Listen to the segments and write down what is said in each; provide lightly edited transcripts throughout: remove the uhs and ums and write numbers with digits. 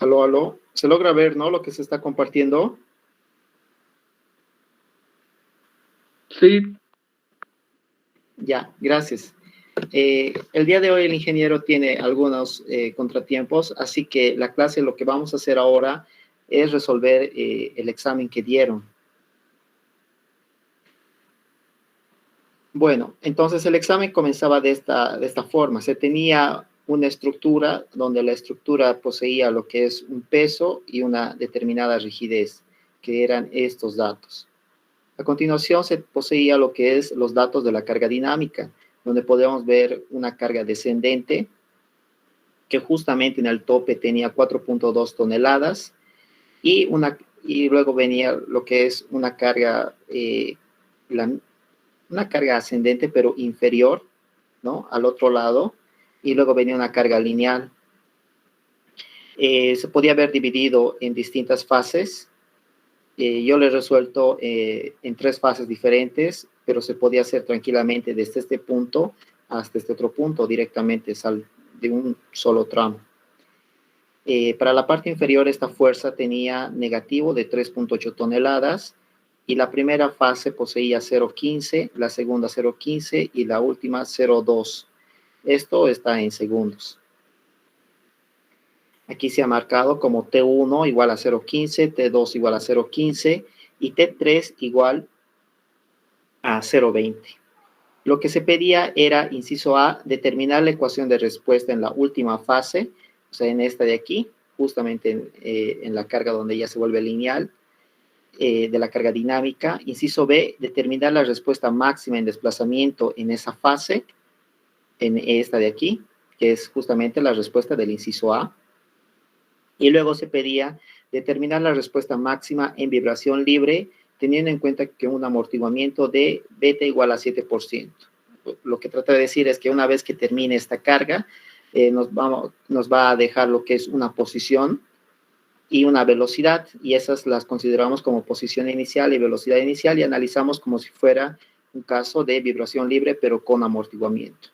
Aló, aló. ¿Se logra ver, no, lo que se está compartiendo? Sí. Ya, gracias. El día de hoy el ingeniero tiene algunos contratiempos, así que la clase, lo que vamos a hacer ahora es resolver el examen que dieron. Bueno, entonces el examen comenzaba de esta forma. Se tenía una estructura donde la estructura poseía lo que es un peso y una determinada rigidez, que eran estos datos. A continuación se poseía lo que es los datos de la carga dinámica, donde podemos ver una carga descendente que justamente en el tope tenía 4.2 toneladas y luego venía lo que es una carga, una carga ascendente pero inferior, ¿no? Al otro lado, y luego venía una carga lineal. Se podía haber dividido en distintas fases. Yo lo he resuelto en 3 fases diferentes, pero se podía hacer tranquilamente desde este punto hasta este otro punto, directamente de un solo tramo. Para la parte inferior, esta fuerza tenía negativo de 3.8 toneladas y la primera fase poseía 0.15, la segunda 0.15 y la última 0.2. Esto está en segundos. Aquí se ha marcado como T1 igual a 0.15, T2 igual a 0.15 y T3 igual a 0.20. Lo que se pedía era, inciso A, determinar la ecuación de respuesta en la última fase, o sea, en esta de aquí, justamente en la carga donde ya se vuelve lineal, de la carga dinámica. Inciso B, determinar la respuesta máxima en desplazamiento en esa fase, en esta de aquí, que es justamente la respuesta del inciso A. Y luego se pedía determinar la respuesta máxima en vibración libre, teniendo en cuenta que un amortiguamiento de beta igual a 7%. Lo que trata de decir es que una vez que termine esta carga, nos va a dejar lo que es una posición y una velocidad, y esas las consideramos como posición inicial y velocidad inicial, y analizamos como si fuera un caso de vibración libre, pero con amortiguamiento.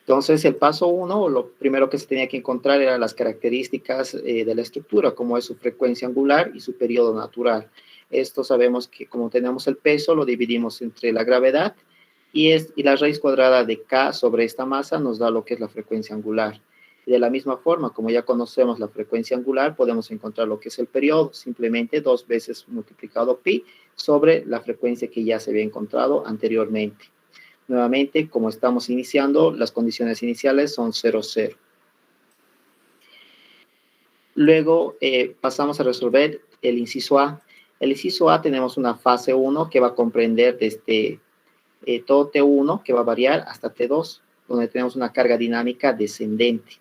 Entonces, el paso 1, lo primero que se tenía que encontrar eran las características de la estructura, como es su frecuencia angular y su periodo natural. Esto sabemos que como tenemos el peso, lo dividimos entre la gravedad y la raíz cuadrada de K sobre esta masa nos da lo que es la frecuencia angular. De la misma forma, como ya conocemos la frecuencia angular, podemos encontrar lo que es el periodo, simplemente 2 veces multiplicado pi sobre la frecuencia que ya se había encontrado anteriormente. Nuevamente, como estamos iniciando, las condiciones iniciales son 0, 0. Luego pasamos a resolver el inciso A. El inciso A tenemos una fase 1 que va a comprender desde todo T1, que va a variar, hasta T2, donde tenemos una carga dinámica descendente.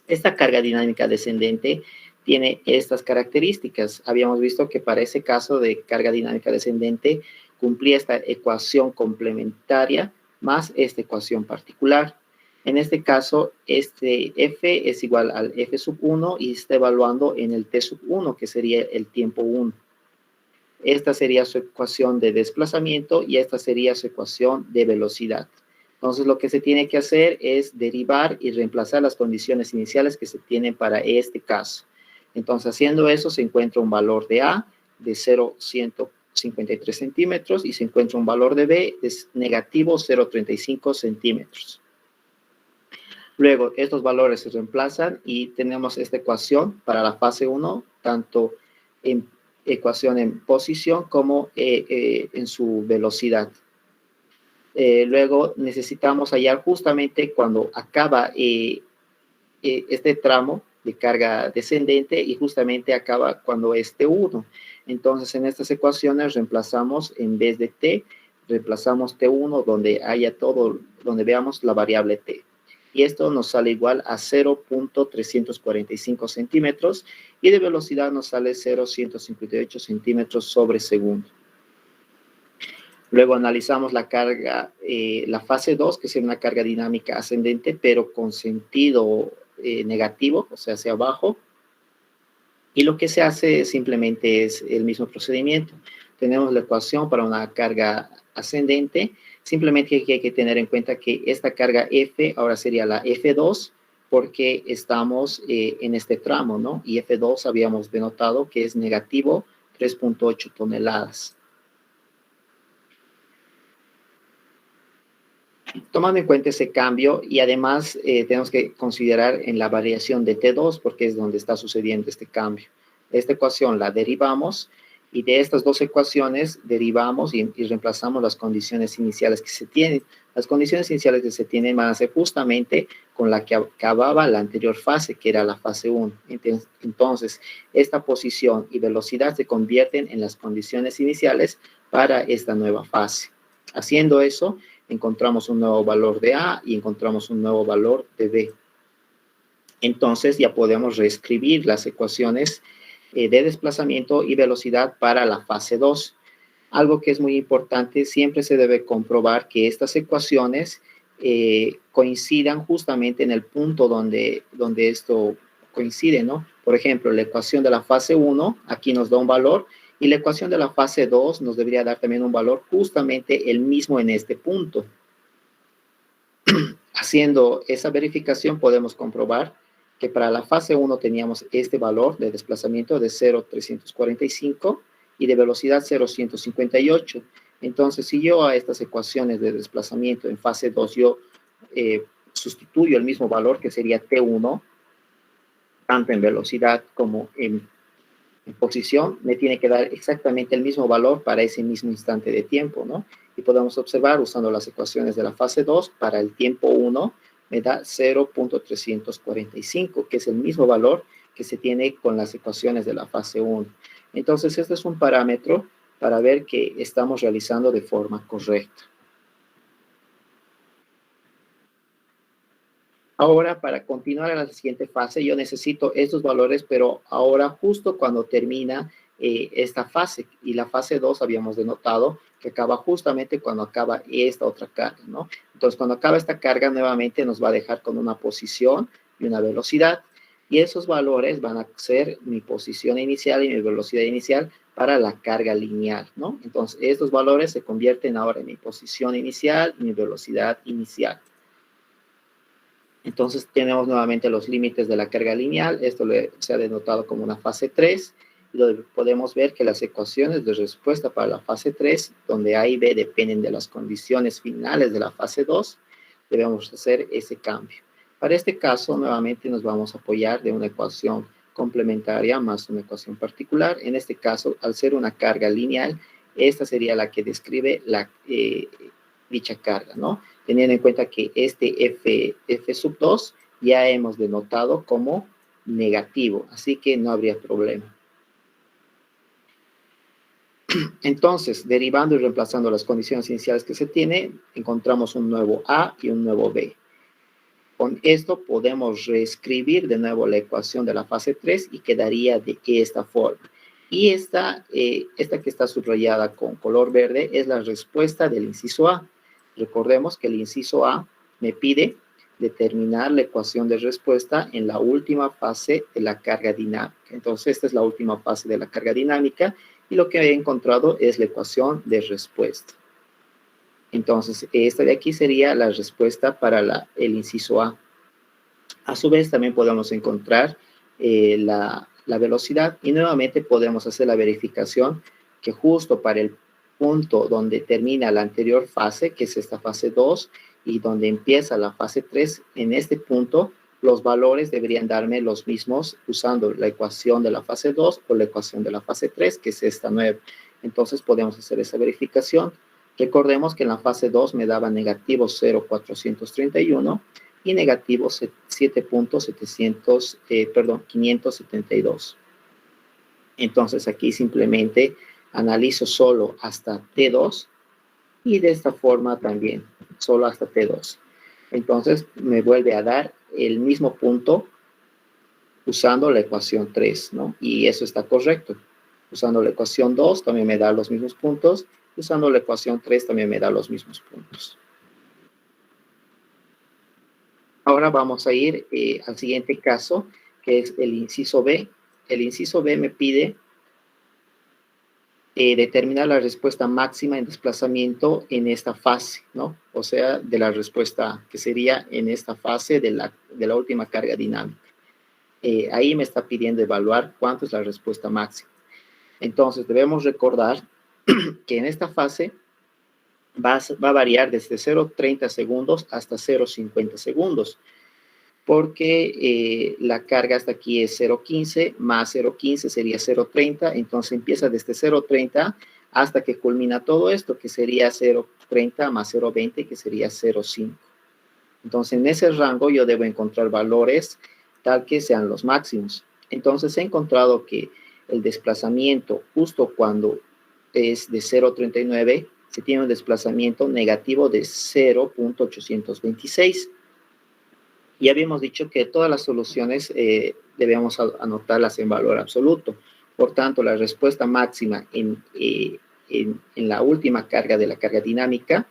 Esta carga dinámica descendente tiene estas características. Habíamos visto que para ese caso de carga dinámica descendente cumplía esta ecuación complementaria más esta ecuación particular. En este caso, este F es igual al F sub 1 y está evaluando en el T sub 1, que sería el tiempo 1. Esta sería su ecuación de desplazamiento y esta sería su ecuación de velocidad. Entonces, lo que se tiene que hacer es derivar y reemplazar las condiciones iniciales que se tienen para este caso. Entonces, haciendo eso, se encuentra un valor de A de 0,153 centímetros y se encuentra un valor de B de negativo 0,35 centímetros. Luego, estos valores se reemplazan y tenemos esta ecuación para la fase 1, tanto en ecuación en posición como en su velocidad. Luego necesitamos hallar justamente cuando acaba este tramo de carga descendente y justamente acaba cuando es T1. Entonces, en estas ecuaciones reemplazamos, en vez de T, reemplazamos T1 donde haya todo, donde veamos la variable T. Y esto nos sale igual a 0.345 centímetros y de velocidad nos sale 0.158 centímetros sobre segundo. Luego analizamos la carga, la fase 2, que es una carga dinámica ascendente, pero con sentido negativo, o sea, hacia abajo. Y lo que se hace simplemente es el mismo procedimiento. Tenemos la ecuación para una carga ascendente. Simplemente hay que tener en cuenta que esta carga F ahora sería la F2 porque estamos en este tramo, ¿no? Y F2 habíamos denotado que es negativo 3.8 toneladas. Tomando en cuenta ese cambio, y además tenemos que considerar en la variación de T2, porque es donde está sucediendo este cambio. Esta ecuación la derivamos, y de estas dos ecuaciones derivamos y reemplazamos las condiciones iniciales que se tienen. Las condiciones iniciales que se tienen van a ser justamente con la que acababa la anterior fase, que era la fase 1. Entonces, esta posición y velocidad se convierten en las condiciones iniciales para esta nueva fase. Haciendo eso, encontramos un nuevo valor de A y encontramos un nuevo valor de B. Entonces, ya podemos reescribir las ecuaciones de desplazamiento y velocidad para la fase 2. Algo que es muy importante, siempre se debe comprobar que estas ecuaciones coincidan justamente en el punto donde esto coincide, ¿no? Por ejemplo, la ecuación de la fase 1, aquí nos da un valor, y la ecuación de la fase 2 nos debería dar también un valor justamente el mismo en este punto. Haciendo esa verificación podemos comprobar que para la fase 1 teníamos este valor de desplazamiento de 0,345 y de velocidad 0,158. Entonces, si yo a estas ecuaciones de desplazamiento en fase 2 yo sustituyo el mismo valor, que sería T1, tanto en velocidad como en posición, me tiene que dar exactamente el mismo valor para ese mismo instante de tiempo, ¿no? Y podemos observar, usando las ecuaciones de la fase 2, para el tiempo 1 me da 0,345, que es el mismo valor que se tiene con las ecuaciones de la fase 1. Entonces, este es un parámetro para ver que estamos realizando de forma correcta. Ahora, para continuar a la siguiente fase, yo necesito estos valores, pero ahora justo cuando termina esta fase, y la fase 2 habíamos denotado que acaba justamente cuando acaba esta otra carga, ¿no? Entonces, cuando acaba esta carga, nuevamente nos va a dejar con una posición y una velocidad, y esos valores van a ser mi posición inicial y mi velocidad inicial para la carga lineal, ¿no? Entonces, estos valores se convierten ahora en mi posición inicial y mi velocidad inicial. Entonces tenemos nuevamente los límites de la carga lineal. Esto se ha denotado como una fase 3. Y donde podemos ver que las ecuaciones de respuesta para la fase 3, donde A y B dependen de las condiciones finales de la fase 2, debemos hacer ese cambio. Para este caso, nuevamente nos vamos a apoyar de una ecuación complementaria más una ecuación particular. En este caso, al ser una carga lineal, esta sería la que describe dicha carga, ¿no? Teniendo en cuenta que este F sub 2 ya hemos denotado como negativo, así que no habría problema. Entonces, derivando y reemplazando las condiciones iniciales que se tiene, encontramos un nuevo A y un nuevo B. Con esto podemos reescribir de nuevo la ecuación de la fase 3 y quedaría de esta forma. Y esta que está subrayada con color verde es la respuesta del inciso A. Recordemos que el inciso A me pide determinar la ecuación de respuesta en la última fase de la carga dinámica. Entonces, esta es la última fase de la carga dinámica y lo que he encontrado es la ecuación de respuesta. Entonces, esta de aquí sería la respuesta para el inciso A. A su vez, también podemos encontrar la velocidad y nuevamente podemos hacer la verificación que justo para el punto donde termina la anterior fase, que es esta fase 2, y donde empieza la fase 3, en este punto los valores deberían darme los mismos usando la ecuación de la fase 2 o la ecuación de la fase 3, que es esta 9. Entonces podemos hacer esa verificación. Recordemos que en la fase 2 me daba negativo 0,431 y negativo 572. Entonces aquí simplemente analizo solo hasta T2 y de esta forma también solo hasta T2. Entonces me vuelve a dar el mismo punto usando la ecuación 3, ¿no? Y eso está correcto. Usando la ecuación 2 también me da los mismos puntos. Usando la ecuación 3 también me da los mismos puntos. Ahora vamos a ir al siguiente caso, que es el inciso B. El inciso B me pide determinar la respuesta máxima en desplazamiento en esta fase, ¿no? O sea, de la respuesta que sería en esta fase de la última carga dinámica. Ahí me está pidiendo evaluar cuánto es la respuesta máxima. Entonces, debemos recordar que en esta fase va a variar desde 0,30 segundos hasta 0,50 segundos, porque la carga hasta aquí es 0,15, más 0,15 sería 0,30, entonces empieza desde 0,30 hasta que culmina todo esto, que sería 0,30 más 0,20, que sería 0,5. Entonces, en ese rango yo debo encontrar valores tal que sean los máximos. Entonces, he encontrado que el desplazamiento justo cuando es de 0,39, se tiene un desplazamiento negativo de 0,826. Ya habíamos dicho que todas las soluciones debemos anotarlas en valor absoluto. Por tanto, la respuesta máxima en la última carga de la carga dinámica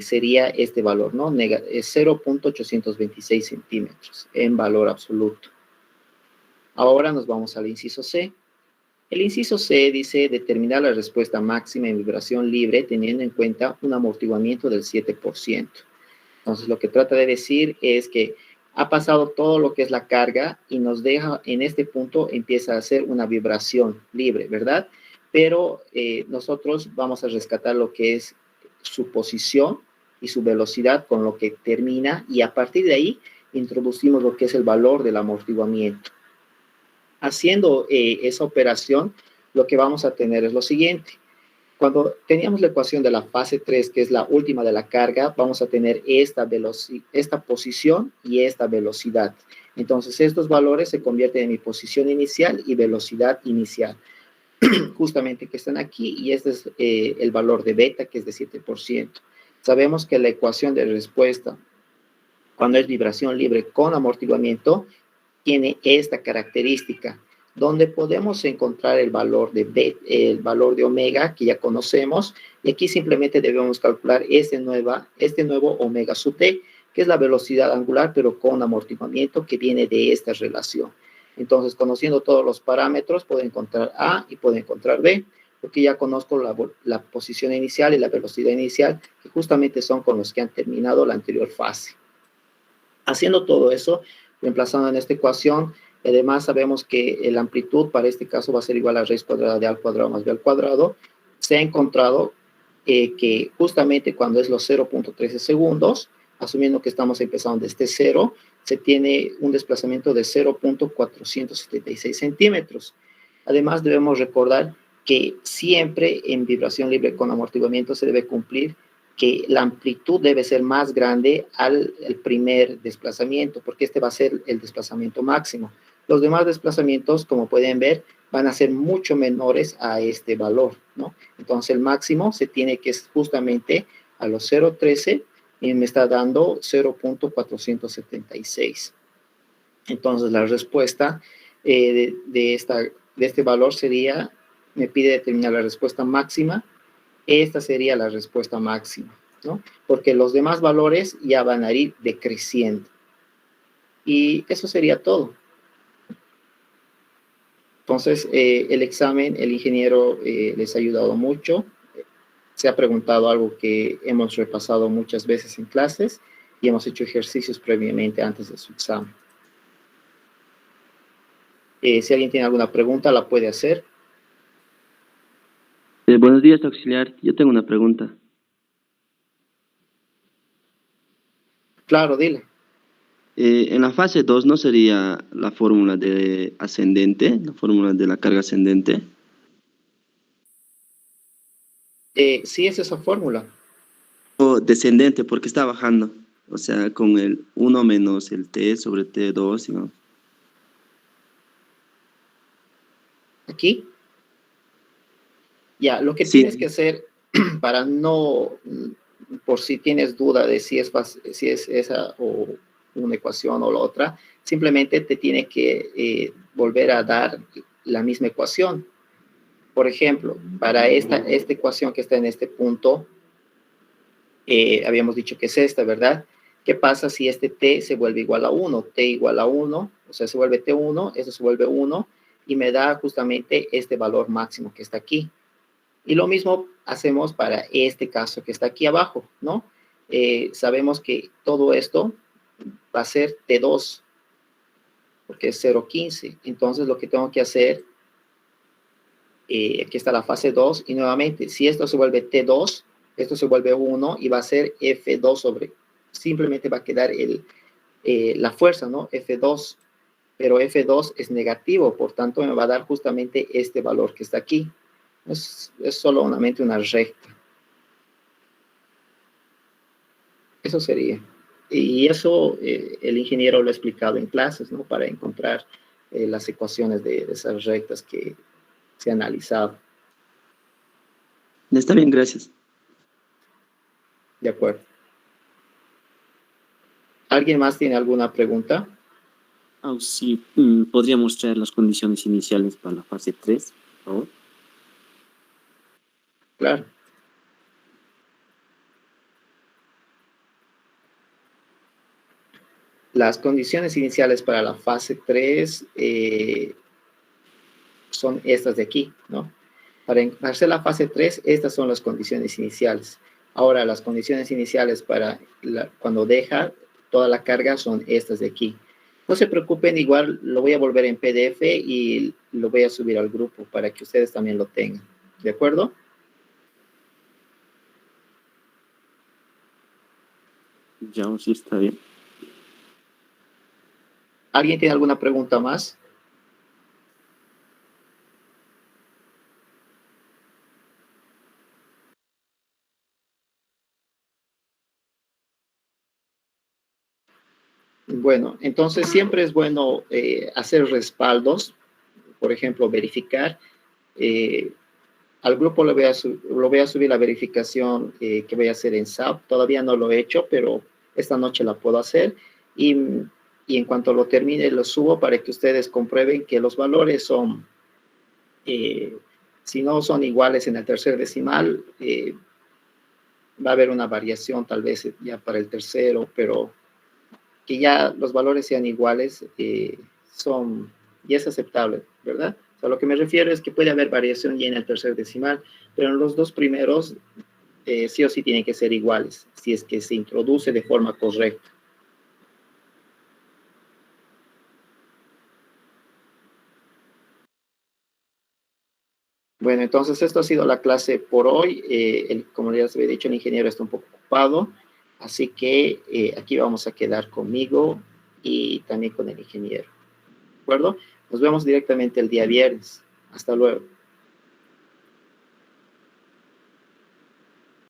sería este valor, ¿no? 0,826 centímetros en valor absoluto. Ahora nos vamos al inciso C. El inciso C dice determinar la respuesta máxima en vibración libre teniendo en cuenta un amortiguamiento del 7%. Entonces, lo que trata de decir es que ha pasado todo lo que es la carga y nos deja en este punto, empieza a hacer una vibración libre, ¿verdad? Pero nosotros vamos a rescatar lo que es su posición y su velocidad con lo que termina y a partir de ahí introducimos lo que es el valor del amortiguamiento. Haciendo esa operación, lo que vamos a tener es lo siguiente. Cuando teníamos la ecuación de la fase 3, que es la última de la carga, vamos a tener esta posición y esta velocidad. Entonces, estos valores se convierten en mi posición inicial y velocidad inicial, justamente que están aquí, y este es el valor de beta, que es de 7%. Sabemos que la ecuación de respuesta, cuando es vibración libre con amortiguamiento, tiene esta característica, donde podemos encontrar el valor de omega, que ya conocemos, y aquí simplemente debemos calcular este nuevo omega sub t, que es la velocidad angular, pero con amortiguamiento que viene de esta relación. Entonces, conociendo todos los parámetros, puedo encontrar A y puedo encontrar B, porque ya conozco la posición inicial y la velocidad inicial, que justamente son con los que han terminado la anterior fase. Haciendo todo eso, reemplazando en esta ecuación, además sabemos que la amplitud para este caso va a ser igual a raíz cuadrada de a al cuadrado más b al cuadrado. Se ha encontrado que justamente cuando es los 0,13 segundos, asumiendo que estamos empezando desde 0, se tiene un desplazamiento de 0,476 centímetros. Además, debemos recordar que siempre en vibración libre con amortiguamiento se debe cumplir que la amplitud debe ser más grande al primer desplazamiento, porque este va a ser el desplazamiento máximo. Los demás desplazamientos, como pueden ver, van a ser mucho menores a este valor, ¿no? Entonces, el máximo se tiene que justamente a los 0,13 y me está dando 0,476. Entonces, la respuesta de este valor sería, me pide determinar la respuesta máxima. Esta sería la respuesta máxima, ¿no? Porque los demás valores ya van a ir decreciendo. Y eso sería todo. Entonces, el examen, el ingeniero les ha ayudado mucho. Se ha preguntado algo que hemos repasado muchas veces en clases y hemos hecho ejercicios previamente antes de su examen. Si alguien tiene alguna pregunta, la puede hacer. Buenos días, auxiliar. Yo tengo una pregunta. Claro, dile. En la fase 2, ¿no sería la fórmula de ascendente, la fórmula de la carga ascendente? Sí, es esa fórmula. O descendente, porque está bajando. O sea, con el 1 menos el t sobre t2, ¿no? Aquí. Ya, lo que Sí. tienes que hacer para no, por si tienes duda de si es esa o una ecuación o la otra, simplemente te tiene que volver a dar la misma ecuación. Por ejemplo, para esta ecuación que está en este punto, habíamos dicho que es esta, ¿verdad? ¿Qué pasa si este t se vuelve igual a 1? T igual a 1, o sea, se vuelve t1, eso se vuelve 1, y me da justamente este valor máximo que está aquí. Y lo mismo hacemos para este caso que está aquí abajo, ¿no? Sabemos que todo esto va a ser T2, porque es 0,15. Entonces, lo que tengo que hacer, aquí está la fase 2, y nuevamente, si esto se vuelve T2, esto se vuelve 1 y va a ser F2 sobre, simplemente va a quedar la fuerza, ¿no? F2, pero F2 es negativo, por tanto, me va a dar justamente este valor que está aquí. Es solamente una recta. Eso sería. Y eso el ingeniero lo ha explicado en clases, ¿no? Para encontrar las ecuaciones de esas rectas que se han analizado. Está bien, gracias. De acuerdo. ¿Alguien más tiene alguna pregunta? Sí, ¿podría mostrar las condiciones iniciales para la fase 3, por favor? Claro. Las condiciones iniciales para la fase 3 son estas de aquí, ¿no? Para hacer la fase 3, estas son las condiciones iniciales. Ahora, las condiciones iniciales para cuando deja toda la carga son estas de aquí. No se preocupen, igual lo voy a volver en PDF y lo voy a subir al grupo para que ustedes también lo tengan. ¿De acuerdo? Ya, sí, está bien. ¿Alguien tiene alguna pregunta más? Bueno, entonces siempre es bueno hacer respaldos, por ejemplo, verificar. Al grupo lo voy a subir la verificación que voy a hacer en SAP. Todavía no lo he hecho, pero esta noche la puedo hacer. Y en cuanto lo termine, lo subo para que ustedes comprueben que los valores son, si no son iguales en el tercer decimal, va a haber una variación tal vez ya para el tercero, pero que ya los valores sean iguales y es aceptable, ¿verdad? O sea, lo que me refiero es que puede haber variación ya en el tercer decimal, pero en los dos primeros sí o sí tienen que ser iguales, si es que se introduce de forma correcta. Bueno, entonces esto ha sido la clase por hoy. Como ya les había dicho, el ingeniero está un poco ocupado, así que aquí vamos a quedar conmigo y también con el ingeniero. ¿De acuerdo? Nos vemos directamente el día viernes. Hasta luego.